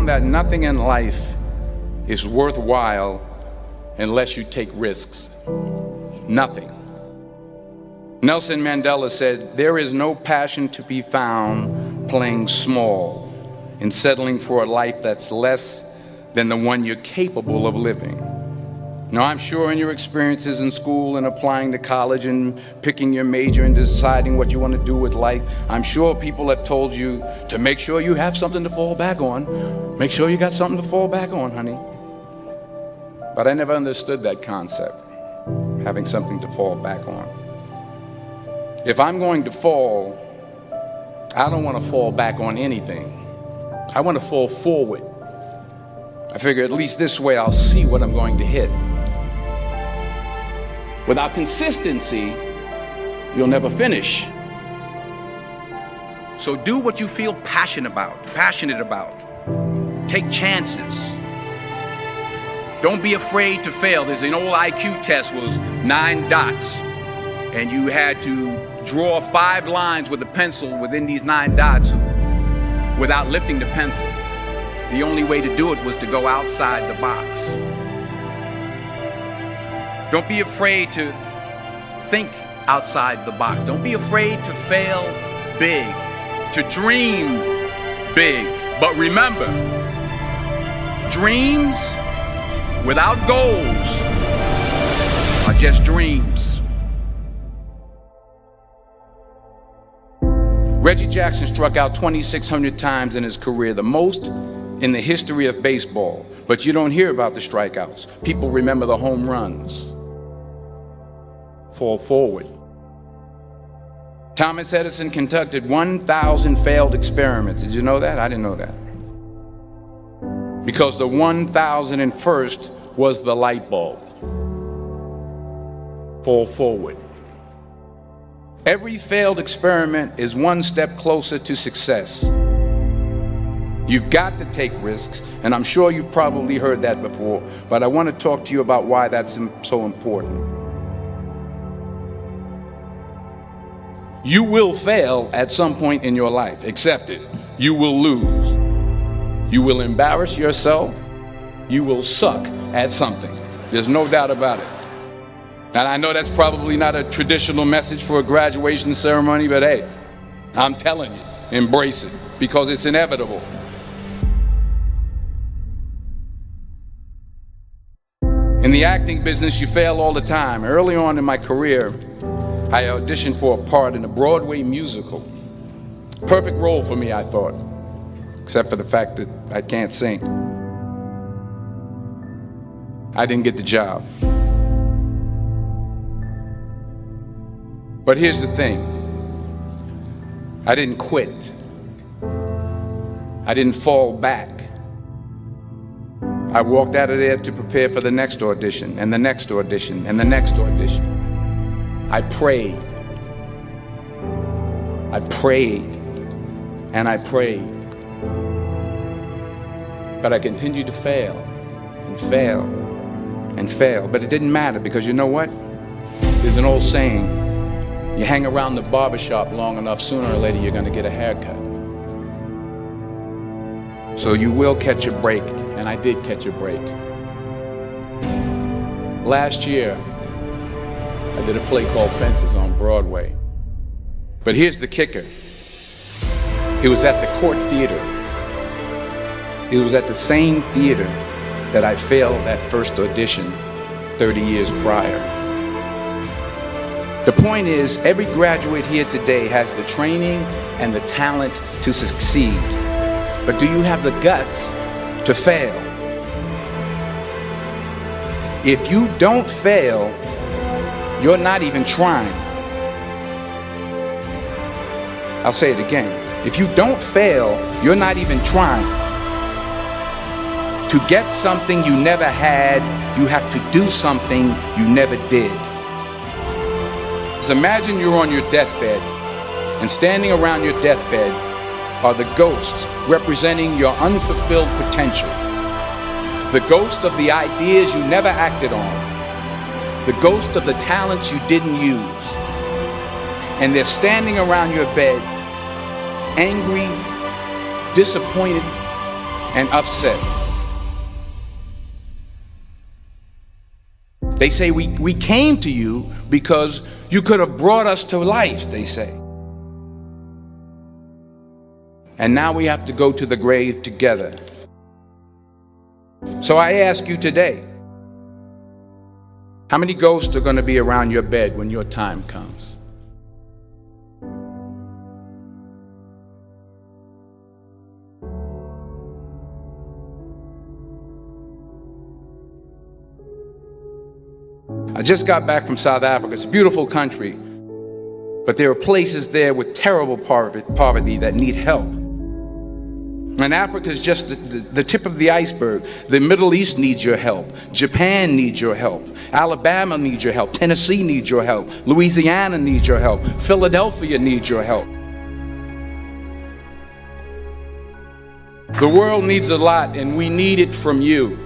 that nothing in life is worthwhile unless you take risks. Nothing. Nelson Mandela said, "There is no passion to be found playing small and settling for a life that's less than the one you're capable of living." Now, I'm sure in your experiences in school and applying to college and picking your major and deciding what you want to do with life, I'm sure people have told you to make sure you have something to fall back on. Make sure you got something to fall back on, honey. But I never understood that concept, having something to fall back on. If I'm going to fall, I don't want to fall back on anything. I want to fall forward. I figure at least this way I'll see what I'm going to hit. Without consistency, you'll never finish. So do what you feel passionate about. Take chances. Don't be afraid to fail. There's an old IQ test, was 9 dots. And you had to draw 5 lines with a pencil within these 9 dots without lifting the pencil. The only way to do it was to go outside the box. Don't be afraid to think outside the box. Don't be afraid to fail big, to dream big. But remember, dreams without goals are just dreams. Reggie Jackson struck out 2,600 times in his career, the most in the history of baseball. But you don't hear about the strikeouts. People remember the home runs. Fall forward. Thomas Edison conducted 1,000 failed experiments. Did you know that? I didn't know that. Because the 1,001st was the light bulb. Fall forward. Every failed experiment is one step closer to success. You've got to take risks, and I'm sure you've probably heard that before, but I want to talk to you about why that's so important. You will fail at some point in your life. Accept it. You will lose. You will embarrass yourself. You will suck at something. There's no doubt about it. And I know that's probably not a traditional message for a graduation ceremony, but hey, I'm telling you, embrace it, because it's inevitable. In the acting business, you fail all the time. Early on in my career, I auditioned for a part in a Broadway musical. Perfect role for me, I thought, except for the fact that I can't sing. I didn't get the job. But here's the thing. I didn't quit. I didn't fall back. I walked out of there to prepare for the next audition, and the next audition, and the next audition. I prayed, and I prayed. But I continued to fail, and fail, and fail. But it didn't matter, because you know what? There's an old saying, you hang around the barbershop long enough, sooner or later you're gonna get a haircut. So you will catch a break, and I did catch a break. Last year, I did a play called Fences on Broadway. But here's the kicker. It was at the Court Theater. It was at the same theater that I failed that first audition 30 years prior. The point is, every graduate here today has the training and the talent to succeed. But do you have the guts to fail? If you don't fail, you're not even trying. I'll say it again. If you don't fail, you're not even trying. To get something you never had, you have to do something you never did. So imagine you're on your deathbed, and standing around your deathbed are the ghosts representing your unfulfilled potential. The ghost of the ideas you never acted on. The ghost of the talents you didn't use. And they're standing around your bed, angry, disappointed, and upset. They say we came to you because you could have brought us to life, they say. And now we have to go to the grave together. So I ask you today, how many ghosts are going to be around your bed when your time comes? I just got back from South Africa. It's a beautiful country, but there are places there with terrible poverty that need help. And Africa is just the tip of the iceberg. The Middle East needs your help. Japan needs your help. Alabama needs your help. Tennessee needs your help. Louisiana needs your help. Philadelphia needs your help. The world needs a lot, and we need it from you.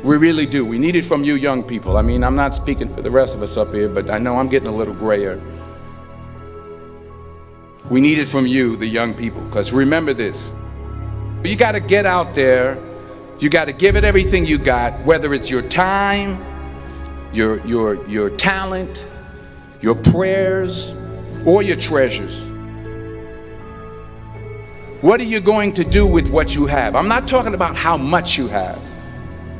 We really do. We need it from you young people. I mean, I'm not speaking for the rest of us up here, but I know I'm getting a little grayer. We need it from you, the young people, because remember this. You got to get out there. You got to give it everything you got, whether it's your time, your talent, your prayers, or your treasures. What are you going to do with what you have? I'm not talking about how much you have.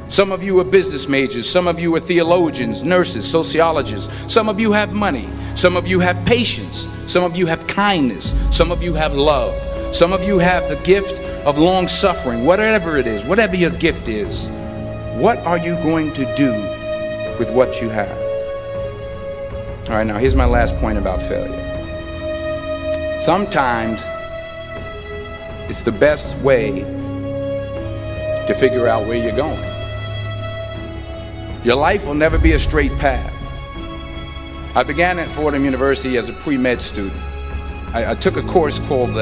Some of you are business majors. Some of you are theologians, nurses, sociologists. Some of you have money. Some of you have patience. Some of you have kindness. Some of you have love. Some of you have the gift of long suffering. Whatever it is, whatever your gift is, what are you going to do with what you have? All right, now here's my last point about failure. Sometimes it's the best way to figure out where you're going. Your life will never be a straight path. I began at Fordham University as a pre-med student. I took a course called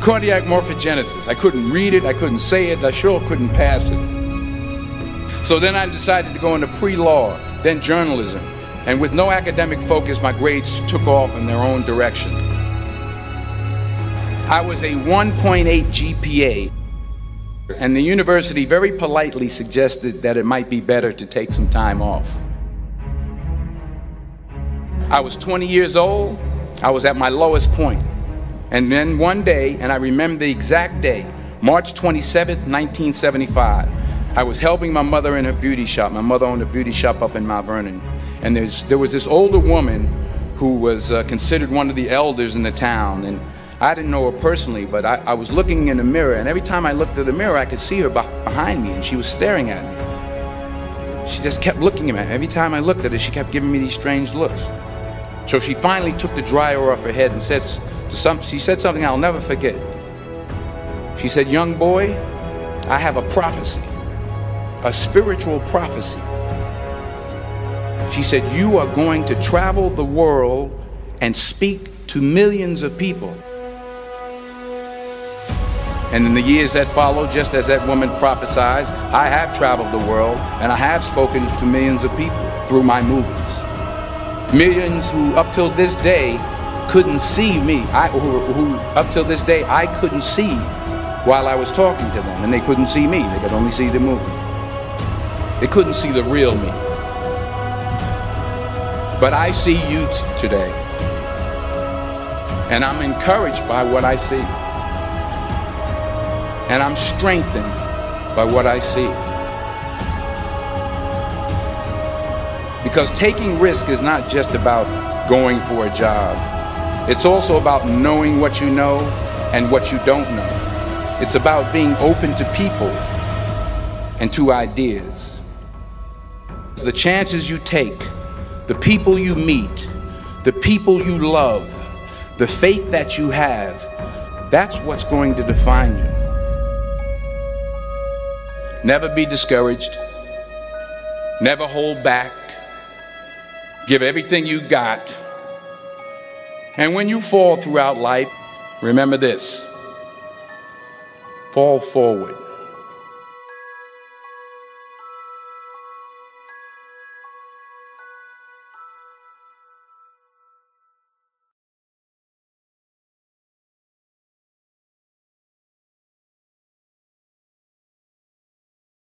cardiac morphogenesis. I couldn't read it, I couldn't say it, I sure couldn't pass it. So then I decided to go into pre-law, then journalism. And with no academic focus, my grades took off in their own direction. I was a 1.8 GPA. And the university very politely suggested that it might be better to take some time off. I was 20 years old. I was at my lowest point. And then one day, and I remember the exact day, March 27th, 1975, I was helping my mother in her beauty shop. My mother owned a beauty shop up in Mount Vernon. And there was this older woman who was considered one of the elders in the town. And I didn't know her personally, but I was looking in the mirror, and every time I looked at the mirror, I could see her behind me, and she was staring at me. She just kept looking at me. Every time I looked at her, she kept giving me these strange looks. So she finally took the dryer off her head and she said something I'll never forget. She said, "Young boy, I have a prophecy, a spiritual prophecy." She said, "You are going to travel the world and speak to millions of people." And in the years that followed, just as that woman prophesied, I have traveled the world and I have spoken to millions of people through my movies. Millions who up till this day couldn't see me, who up till this day I couldn't see while I was talking to them, and they couldn't see me, they could only see the movie. They couldn't see the real me. But I see you today, and I'm encouraged by what I see. And I'm strengthened by what I see. Because taking risk is not just about going for a job. It's also about knowing what you know and what you don't know. It's about being open to people and to ideas. The chances you take, the people you meet, the people you love, the faith that you have, that's what's going to define you. Never be discouraged. Never hold back. Give everything you got. And when you fall throughout life, remember this: fall forward.